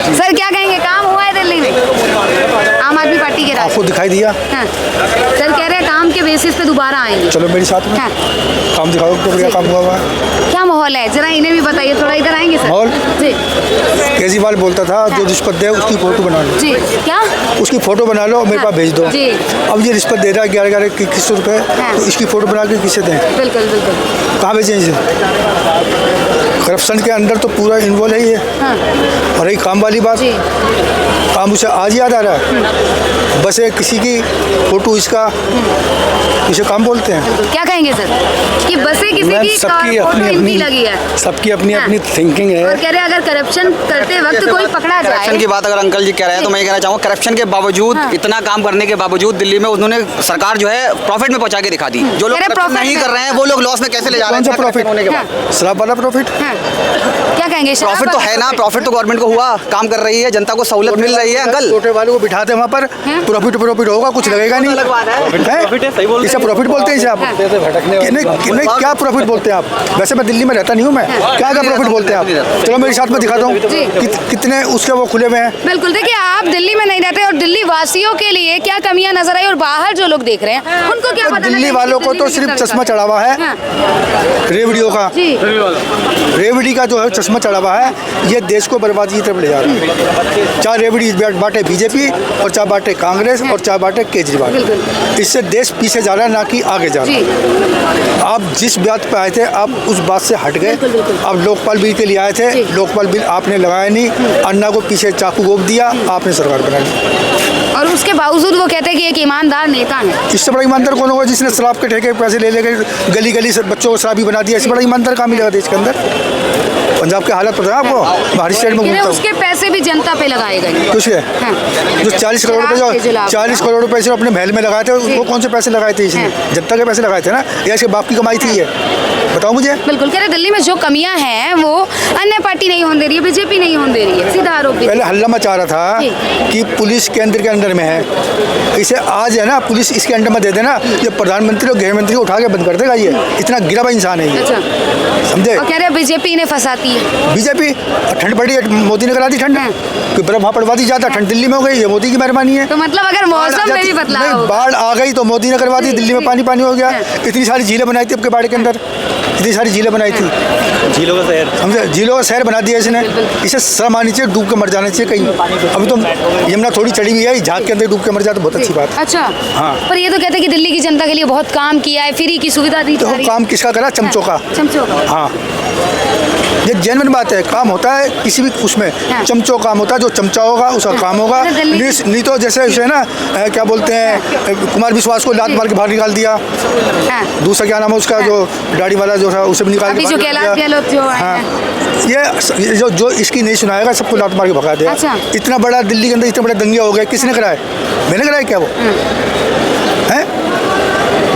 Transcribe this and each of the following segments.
Sir क्या कहेंगे, काम हुआ है दिल्ली में आम आदमी पार्टी के राज? आपको दिखाई दिया? हाँ। सर कह रहे हैं काम के बेसिस पे दोबारा आएंगे। चलो मेरे साथ में। हाँ। काम दिखाओ तो क्या काम हुआ है। क्या माहौल है, जरा इन्हें भी बताइए, थोड़ा इधर आएंगे सर? माहौल? जी केजरीवाल बोलता था जो रिश्वत दे उसकी फोटो बना लो, जी। क्या? उसकी फोटो बना लो मेरे पास भेज दो। जी। अब ये रिश्वत दे रहा है 11 21 रुपए, हाँ। तो इसकी फोटो बना के किसे दें? बिल्कुल बिल्कुल। कहाँ भेजें इसे? करप्शन के अंदर तो पूरा इन्वॉल्व है ये। हाँ। और रही काम वाली बात, जी काम उसे आज याद आ रहा है। बस एक किसी की फोटो, इसका इसे काम बोलते हैं। क्या कहेंगे सर कि बसें किसी मैम, की सबकी फोटो अपनी इनकी लगी है? सबकी अपनी हाँ। अपनी थिंकिंग है। और कह रहे हैं अगर करप्शन करते वक्त कोई पकड़ा जाए। करप्शन की बात अगर अंकल जी कह रहे हैं तो मैं ये कहना चाहूँगा, करप्शन के बावजूद, हाँ। इतना काम करने के बावजूद दिल्ली में उन्होंने सरकार जो है प्रॉफिट में पहुंचा के दिखा दी। जो लोग कह रहे करप्शन profit नहीं में। कर रहे हैं वो लोग लॉस में कैसे ले जा रहे कौन सा हैं प्रॉफिट होने के बाद? शराब वाला प्रॉफिट? हाँ। क्या कहेंगे, शराब प्रॉफिट तो वाला है ना, प्रॉफिट तो गवर्नमेंट को हुआ, काम कर रही है, जनता को सहूलत मिल रही है अंकल। छोटे वालों को बिठाते वहाँ पर, हाँ। प्रॉफिट होगा, कुछ लगेगा नहीं। अलग बात है। हैं? इसे प्रॉफिट बोलते हैं इसे आप? नहीं, क्या प्रॉफिट बोलते हैं आप? वैसे मैं दिल्ली में रहता नहीं हूँ, मैं क्या प्रॉफिट बोलते हैं आप? चलो मेरे साथ में दिखाता हूँ कितने उसके वो खुले हुए हैं। बिल्कुल। देखिए आप दिल्ली में नहीं रहते और दिल्ली वासियों के लिए क्या कमियां नजर आई और बाहर जो लोग देख रहे हैं उनको क्या पता? दिल्ली वालों को तो सिर्फ चश्मा चढ़ा हुआ है हाँ। रेवड़ियों का। जी रेवड़ी का जो है चश्मा चढ़ा हुआ है, ये देश को बर्बादी की तरफ ले जा रहा है। चाहे रेवड़ी बांटे बीजेपी और चाहे बांटे कांग्रेस और चाहे बांटे केजरीवाल, इससे देश पीछे जा रहा है ना कि आगे जा रहा है। आप जिस बात पे आए थे आप उस बात से हट गए। आप लोकपाल बिल के लिए आए थे, लोकपाल बिल आपने लगाया नहीं, अन्ना को पीछे चाकू घोंप दिया, आपने सरकार बना ली। और उसके बावजूद वो कहते हैं कि एक ईमानदार नेता है। इससे बड़ा ईमानदार कौन होगा जिसने शराब के ठेके पैसे ले लेकर गली गली से बच्चों को शराबी बना दिया? इससे बड़ा ईमानदार काम मिलेगा देश के अंदर? पंजाब की हालत पता है आपको? बाहरी स्टेट में कह रहे हैं घूमता हूँ। उसके पैसे भी जनता पे लगाए गए। कुछ है हाँ। जो 40 करोड़ रुपए, शराब के जो खिलाफ। 40 करोड़ रुपए से अपने महल में लगाए थे, वो कौन से पैसे लगाए थे इसने? जनता के पैसे लगाए थे ना, या इसके बाप की कमाई थी ये? बताओ मुझे। बिल्कुल। कह रहे दिल्ली में जो कमियां हैं वो अन्य पार्टी नहीं होने दे रही है, बीजेपी नहीं होने दे रही है, सीधा आरोप भी। पहले हल्ला मचा रहा था कि पुलिस केंद्र के अंदर में है, इसे आज है ना पुलिस इसके अंडर में दे देना, ये प्रधानमंत्री और गृह मंत्री को उठा के बंद कर देगा। ये इतना गिरा हुआ इंसान है ये, अच्छा। समझे? और कह रहे हैं बीजेपी ने फंसाती है। बीजेपी ठंड पड़ी है, मोदी ने करा दी ठंड, हाँ। कोई बर्फ वहाँ पड़वा दी, जाता ठंड दिल्ली में हो गई, ये मोदी की मेहरबानी है। तो मतलब अगर मौसम में भी बदलाव नहीं, होगा। बाढ़ आ गई तो मोदी ने करवा दी, दिल्ली में पानी पानी हो गया। इतनी सारी झीलें बनाई थी आपके बाढ़ के अंदर, इतनी सारी झीलें बनाई थी, झीलों का शहर, समझे? झीलों का शहर बना दिया इसने। इसे शर्म आनी चाहिए, डूब के मर जाना चाहिए कहीं। अभी तो यमुना थोड़ी चढ़ी हुई है, इस झाग के अंदर डूब के मर जाए तो बहुत अच्छी बात है। अच्छा। हाँ। पर ये तो कहते हैं कि दिल्ली की जनता के लिए बहुत काम किया है, फ्री की सुविधा दी। तो काम किसका करा? चमचों का। चमचों का। हाँ, ये जेन्युइन बात है। काम होता है किसी भी उसमें, हाँ। चमचों काम होता है, जो चमचा होगा उसका काम होगा। नहीं तो जैसे उसे ना क्या बोलते हैं, कुमार विश्वास को लात मार के बाहर निकाल दिया। हाँ। दूसरा क्या नाम है उसका, जो दाढ़ी वाला जो था, उसे भी निकाल अभी के जो बाहर कैलाश निकाल गहलोत जो दिया। आए हाँ, हैं। ये जो इसकी नहीं सुनाएगा सबको लात मार के भगा दिया। अच्छा। इतना बड़ा दिल्ली के अंदर इतने बड़े दंगे हो गए, किसने कराए? मैंने कराए क्या वो? हैं?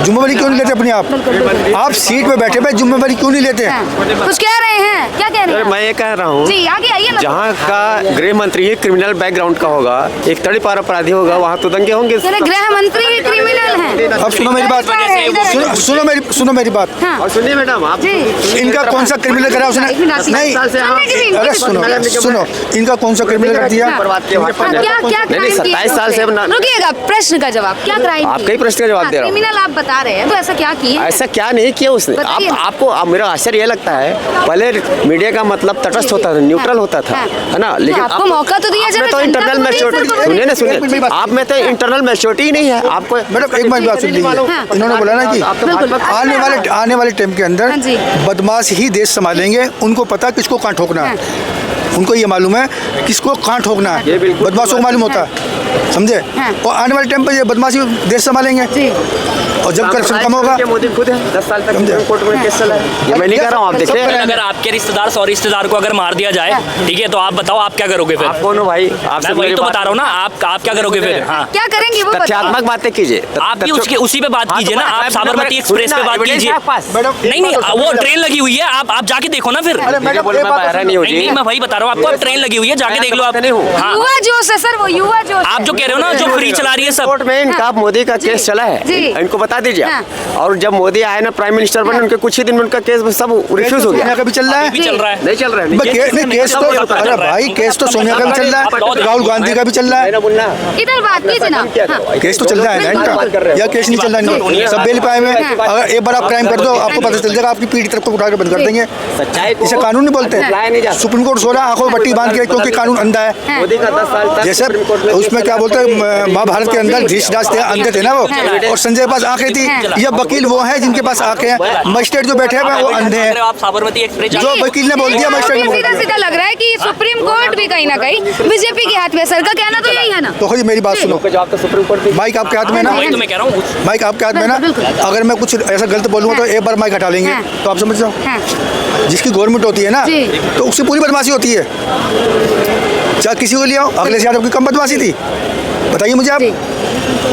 जिम्मेवारी क्यों नहीं लेते अपने आप सीट पे बैठे पे जिम्मेवारी क्यों नहीं लेते? हाँ। कुछ कह रहे हैं, क्या कह रहे हैं? मैं ये कह रहा हूँ, जी आगे आइए ना। जहाँ का गृह मंत्री ही क्रिमिनल बैकग्राउंड का होगा, एक तड़ीपार अपराधी होगा, वहाँ तो दंगे होंगे। कह रहे गृह मंत्री भी क्रिमिनल हैं। अब सुनो मेरी बात, सुनो मेरी बात। हाँ। और सुनिए मैडम, आप जी। इनका कौन सा क्रिमिनल करा उसने? नहीं, अरे सुनो, इनका कौन सा क्रिमिनल कर दिया? क्या 27 साल से रुकिएगा, प्रश्न का जवाब क्या क्राइम? आप कई प्रश्न का जवाब दे रहा हूँ। क्रिमिनल आप बता रहे हैं, तो ऐसा क्या किए? ऐसा क्या नहीं किया उसने? बताइए ना। आपको मेरा आश्चर्य ये लगता है, पहले मीडिया का मतलब तटस्थ होता था, न्यूट्रल होता था, है ना? लेकिन आपको मौका तो दिया जाए। तो इंटरनल मैच्योरिटी, सुनिए आप में तो इंटरनल मैच्योरिटी ही नहीं है आपको। मैडम एक बात सुन लीजिए, इन्होंने बोला ना कि आने वाले टाइम के अंदर बदमाश ही देश संभालेंगे, उनको पता किसको कहाँ ठोकना है, उनको ये मालूम है किसको कहाँ ठोकना है, बदमाशों को मालूम होता है, समझे? और आने वाले टाइम पे ये बदमाशी देश संभालेंगे और जब करप्शन कम होगा। मोदी खुद है 10 साल तक कोर्ट में केस चला है, ये मैं नहीं कह रहा हूँ, आप देखिए। अगर आपके रिश्तेदार 100 रिश्तेदार को अगर मार दिया जाए, ठीक है, तो आप बताओ आप क्या करोगे फिर? आप कौन हो भाई? मैं वही तो बता रहा हूँ ना, आप क्या करोगे फिर? हाँ, क्या करेंगे वो बताइए। तथ्यात्मक बातें कीजिए, आप भी उसी पे बात कीजिए ना, आप साबरमती एक्सप्रेस पे बात कीजिए। नहीं, वो ट्रेन लगी हुई है, आप जाके देखो ना फिर। नहीं, मैं वही बता रहा हूँ आपको, अब ट्रेन लगी हुई है, जाके देख लो आप। हाँ, युवा जोश है सर, वो युवा जोश। आप जो कह रहे हो ना, जो फ्री चला रही है सब। कोर्ट में इनका मोदी का केस चला है, इनको पता बता दीजिए हाँ। आप। और जब मोदी आए ना प्राइम मिनिस्टर बने, उनके कुछ ही दिन में उनका केस सब रिफ्यूज हो गया। सोनिया का भी चल रहा है, अभी चल रहा है। नहीं चल रहा है। केस तो, अरे भाई केस तो सोनिया का भी चल रहा है, राहुल गांधी का भी चल रहा है, इधर बात कीजिए ना। हाँ। केस तो चल रहा है ना इनका, या केस नहीं चल रहा है, सब बेल पे आए हुए हैं। अगर एक बार आप क्राइम कर दो, आपको पता चल जाएगा, आपकी पीठ तरफ को उठा के बंद कर देंगे। सच्चाई इसे कानून नहीं बोलते। सुप्रीम कोर्ट सो रहा है आंखों में पट्टी बांध के, क्योंकि कानून अंधा है। मोदी का 10 साल तक जैसे उसमें क्या बोलते हैं, महाभारत के अंदर धृतराष्ट्र थे, अंधे थे ना वो, और संजय के पास आंखें थी। ये वकील वो है जिनके पास आंखें हैं, मजिस्ट्रेट जो बैठे हैं वो अंधे हैं। आप साबरमती एक्सप्रेस जो वकील ने बोल दिया मजिस्ट्रेट ने बोल सीधा दिया। सीधा लग रहा है कि सुप्रीम कोर्ट भी कहीं ना कहीं बीजेपी के हाथ में। सर का कहना तो यही है ना। तो मेरी बात सुनो, जवाब तो सुप्रीम कोर्ट माइक आपके हाथ में ना, वही तो मैं कह रहा हूँ। माइक आपके हाथ में ना। अगर मैं कुछ ऐसा गलत बोलूँगा तो एक बार माइक हटा लेंगे, तो आप समझ जाओ। हाँ। जिसकी गवर्नमेंट होती है ना, जी। तो उसकी पूरी बदमाशी होती है। चाहे किसी को ले आओ, अखिलेश यादव की कम बदमाशी थी, बताइए मुझे आप। जी।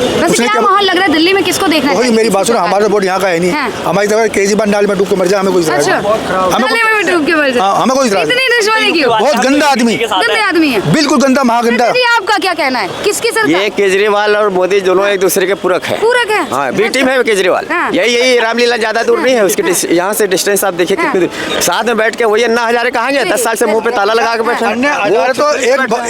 वैसे उसने क्या क्या- माहौल लग रहा है दिल्ली में, किसको देखना वही मेरी बात सुनो, हमारा वोट यहाँ का है नहीं। हाँ। हमारी तरफ केजरीवाल नाल में डूब के मर जाए, हमें कोई इतराज अच्छा, नहीं। हमें नाले में डूब के मर जाए। हाँ, हमें कोई इतराज इतनी दुश्मनी क्यों? बहुत गंदा आदमी, गंदे आदमी है। बिल्कुल गंदा, महागंदा। जी, आपका क्या कहना है, किसकी सरकार? ये केजरीवाल और मोदी दोनों एक दूसरे के पूरक है। पूरक है। हाँ, बी टीम है केजरीवाल। हाँ। यही रामलीला ज्यादा दूर नहीं है उसके, यहाँ से डिस्टेंस आप देखिए कितनी दूर। साथ में बैठ के वही अन्ना हजारे कहाँ गए? 10 साल से मुंह पे ताला लगा के बैठे। अन्ना हजारे तो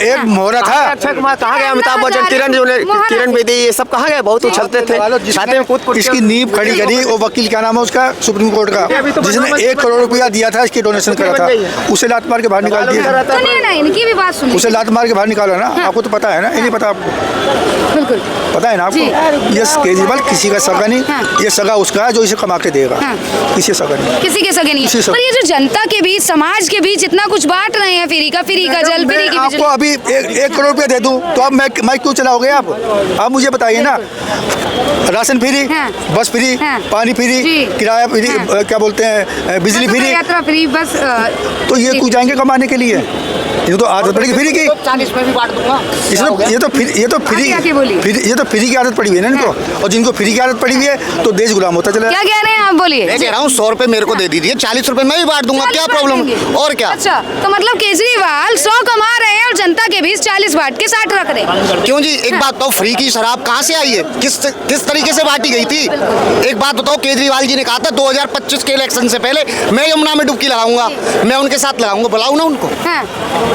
एक मोहरा था। अक्षय कुमार कहाँ गए? अमिताभ बच्चन, किरण बेदी, ये सब कहाँ गए? बहुत उछलते थे, छाते में कूद इसकी नींव खड़ी करी वो वकील, क्या नाम है उसका, सुप्रीम कोर्ट का, जिसने 1 करोड़ रुपया दिया था, इसकी डोनेशन करा था, उसे लात मार के बाहर निकाल दिया। सुनिए ना, इनकी भी बात सुनिए। उसे लात मार के बाहर निकाला ना। आपको तो पता है ना, ये नहीं पता आपको? बिल्कुल पता है ना आपको? ये केजरीवाल किसी का सगा नहीं, ये सगा उसका है जो इसे कमा के देगा। किसी सगा नहीं, किसी के सगे नहीं किसी है। से- पर ये जो जनता के बीच, समाज के बीच इतना कुछ बांट रहे हैं, फ्री का जल, फ्री की आपको बिजली। अभी 1 करोड़ रुपया दे दूं तो अब मैं क्यों चलाओगे आप मुझे बताइए ना। राशन फ्री, हाँ। बस फ्री, हाँ। पानी फ्री, जी। किराया फ्री, हाँ। क्या बोलते हैं, बिजली फ्री। यात्रा फ्री, बस। तो ये क्यों जाएंगे कमाने के लिए? ये तो आदत पड़ेगी फ्री की। 40 में भी बांट दूंगा। ये तो फ्री, आगे बोलिए। ये तो फ्री की आदत पड़ी हुई है ना इनको। और जिनको फ्री की आदत पड़ी हुई है तो देश गुलाम होता चला क्या कह रहे हैं आप, बोलिए। मैं कह रहा हूँ 100 रुपए मेरे को दे दीजिए, 40 रुपए मैं भी बांट दूंगा, क्या 40 प्रॉब्लम? बांटेंगे। और क्या? अच्छा, तो मतलब केजरीवाल 100 कमा रहे हैं और जनता के बीच 40 बांट के 60 रख रहे हैं। क्यों जी? एक बात तो, फ्री की शराब कहाँ से आई है? किस तरीके से बांटी गई थी? एक बात बताओ, केजरीवाल जी ने कहा था 2025 के इलेक्शन से पहले मैं यमुना में डुबकी लगाऊंगा, मैं उनके साथ लगाऊंगा। बुलाओ ना उनको, हाँ,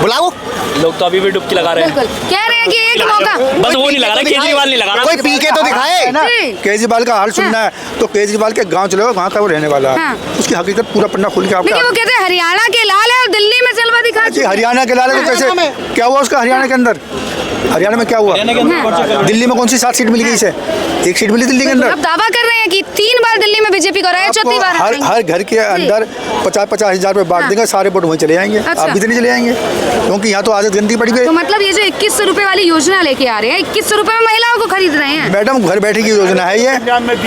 बुलाओ। लोग तो अभी भी डुबकी लगा रहे हैं। बिल्कुल कह रहे हैं कि एक मौका। बस वो नहीं लगा रहा, केजरीवाल नहीं लगा रहा। कोई पी के तो दिखाए। जी। केजरीवाल का हाल सुनना है तो केजरीवाल के गांव चले, वहाँ का वो रहने वाला है। हाँ। उसकी हकीकत पूरा पन्ना खुल के देखिए, वो आपका। कहते हैं हरियाणा के लाल है और दिल्ली में जलवा दिखा। जी, हरियाणा के लाल है तो कैसे, क्या हुआ उसका हरियाणा के अंदर? हरियाणा में क्या हुआ? दिल्ली में कौन सी 7 सीट मिल गई इसे? 1 सीट मिली दिल्ली के अंदर। अब दावा कर रहे हैं कि 3 बार दिल्ली में बीजेपी को रहा, चौथी बार हर हर घर के अंदर 50-50 हजार रुपए बांट हाँ। देंगे, सारे वोट वहीं चले जाएंगे। अच्छा। आप भी तो नहीं चले जाएंगे, क्योंकि यहाँ तो आदत गंदी पड़ी तो गई। मतलब ये जो 2100 रुपए वाली योजना लेके आ रहे हैं, 2100 रुपए में महिलाओं को खरीद रहे हैं। मैडम, घर बैठे की योजना है ये।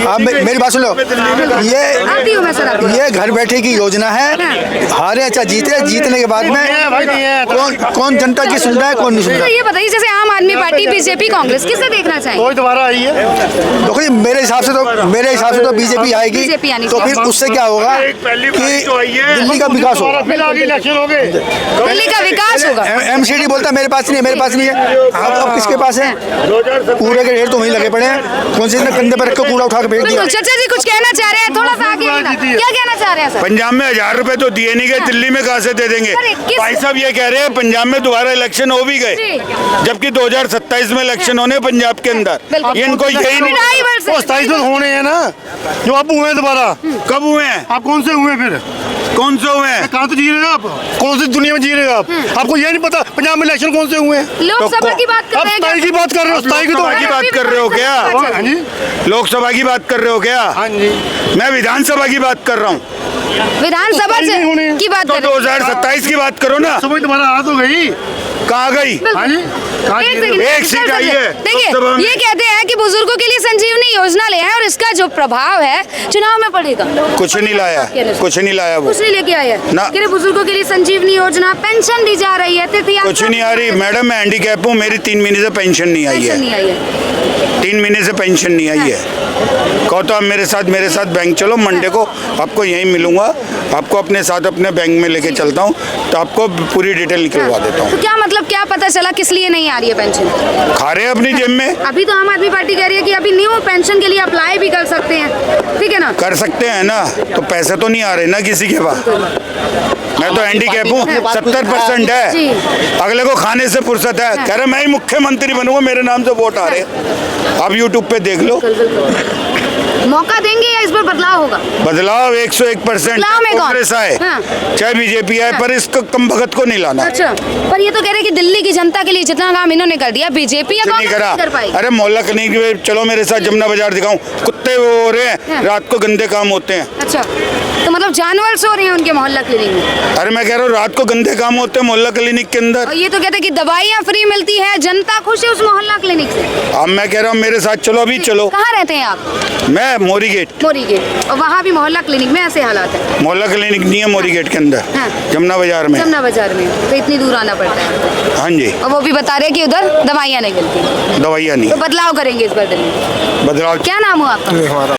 आप मेरी बात सुन लो, आती हूँ मैं सर आपकी। ये घर बैठे की योजना है। हारे अच्छा जीते, जीतने के बाद में कौन जनता की सुन रहा है, कौन नहीं सुन तो रहा है। ये बताइए, जैसे आम आदमी पार्टी, बीजेपी, कांग्रेस, किसे देखना चाहिए? कोई दोबारा आई है। देखो जी, मेरे हिसाब से तो बीजेपी आएगी, बीजेपी आनी तो फिर चाहिए। उससे क्या होगा पहली कि बार तो आई है, दिल्ली का विकास होगा। फिर आगे इलेक्शन हो गए। दिल्ली का विकास होगा। MCD बोलता है मेरे पास नहीं है, मेरे पास नहीं है। अब किसके पास है? कूड़े के ढेर तो वहीं लगे पड़े हैं। कौन से इतने कंधे पर रख के कूड़ा उठा के फेंक दिया? बिल्कुल, चाचा जी कुछ कहना चाह रहे हैं, थोड़ा सा आगे आइएगा। क्या कहना चाह रहे हैं सर? पंजाब में 1000 रुपए तो दिए नहीं गए, दिल्ली में कहाँ से दे देंगे? अरे, किस- भाई साहब ये कह रहे हैं पंजाब में दोबारा इलेक्शन हो भी गए, जी। जबकि 2027 में इलेक्शन होने पंजाब के अंदर। बिल्कुल। ये इनको यही नहीं, 2.5 वर्ष से- 27 में होने हैं ना, जो अब हुए हैं दोबारा। कब हुए हैं? आप कौन से हुए फिर? कौन से हुए हैं? कहाँ तो जी रहे हो आप? कौन सी दुनिया में जी रहे हो आप? आपको ये नहीं पता पंजाब में इलेक्शन कौन से हुए हैं? लोकसभा की बात कर आप रहे हैं। 27 की बात कर रहे हो, 27 की तो की बात कर रहे हो क्या? हाँ जी, लोकसभा की बात कर रहे हो क्या? हाँ जी, मैं विधानसभा की बात कर रहा हूँ। विधानसभा से की बात तो कर रहे हैं। 2027 की बात करो ना। समझ तुम्हारा हाथ हो गई, कहाँ गई? हाँ जी, एक सीट आई है। देखिए, लोकसभा में। ये कहते हैं कि बुजुर्गों के लिए संजीवनी योजना ले आए और इसका जो प्रभाव है चुनाव में पड़ेगा। कुछ नहीं लाया, कुछ नहीं लाया वो, कुछ नहीं लेके आए हैं। ना। कह रहे बुजुर्गों के लिए संजीवनी योजना, पेंशन दी जा रही है, कुछ नहीं आ रही। मैडम मैं हैंडीकैप हूँ, मेरी 3 महीने से पेंशन नहीं आई पेंशन है। नहीं आई है। 3 महीने से पेंशन नहीं आई है। कहो तो आप मेरे साथ बैंक चलो, मंडे को आपको यहीं मिलूंगा, आपको अपने साथ अपने बैंक में लेके चलता हूँ, तो आपको पूरी डिटेल निकलवा देता हूँ। तो क्या मतलब, क्या पता चला किस लिए नहीं आ रही है पेंशन? खा रहे हैं अपनी जेब में। अभी तो आम आदमी पार्टी कह रही है कि अभी न्यू पेंशन के लिए अप्लाई भी कर सकते हैं, ठीक है ना? कर सकते हैं ना, तो पैसे तो नहीं आ रहे ना किसी के पास। मैं तो हैंडीकैप हूँ, 70% जी। है, अगले को खाने से फुर्सत है, कह रहे मैं ही मुख्यमंत्री बनूंगा, मेरे नाम से वोट आ रहे हैं। आप यूट्यूब पे देख लो। मौका देंगे या इस बार बदलाव होगा? बदलाव 101% बदलाव में कौन? कांग्रेस आए, हाँ। चाहे बीजेपी आए, पर इसको कम भगत को नहीं लाना। अच्छा, पर ये तो कह रहे हैं कि दिल्ली की जनता के लिए जितना काम इन्होंने कर दिया, बीजेपी या नहीं कांग्रेस करा। नहीं कर पाई। अरे मोहल्ला क्लिनिक में चलो मेरे साथ, जमुना बाजार दिखाऊं, कुत्ते वो हो रहे हैं, रात को गंदे काम होते हैं। अच्छा, तो मतलब जानवर सो रहे हैं उनके मोहल्ला क्लिनिक में? अरे मैं कह रहा हूँ रात को गंदे काम होते हैं मोहल्ला क्लिनिक के अंदर। और ये तो कहते हैं कि दवाइयाँ फ्री मिलती है, जनता खुश है उस मोहल्ला क्लिनिक से। अब मैं कह रहा हूँ मेरे साथ चलो, अभी चलो। कहाँ रहते हैं आप? मैं मोरी गेट। मोरी गेट, और वहाँ भी मोहल्ला क्लिनिक में ऐसे हालात है? मोहल्ला क्लिनिक नहीं है मोरी गेट के अंदर, हाँ। जमुना बाजार में। जमुना बाजार में, तो इतनी दूर आना पड़ता है। हाँ जी। और वो भी बता रहे हैं कि उधर दवाइयाँ नहीं मिलती। दवाइयाँ नहीं। तो बदलाव करेंगे इस बार दिल्ली। बदलाव क्या नाम हो आपका?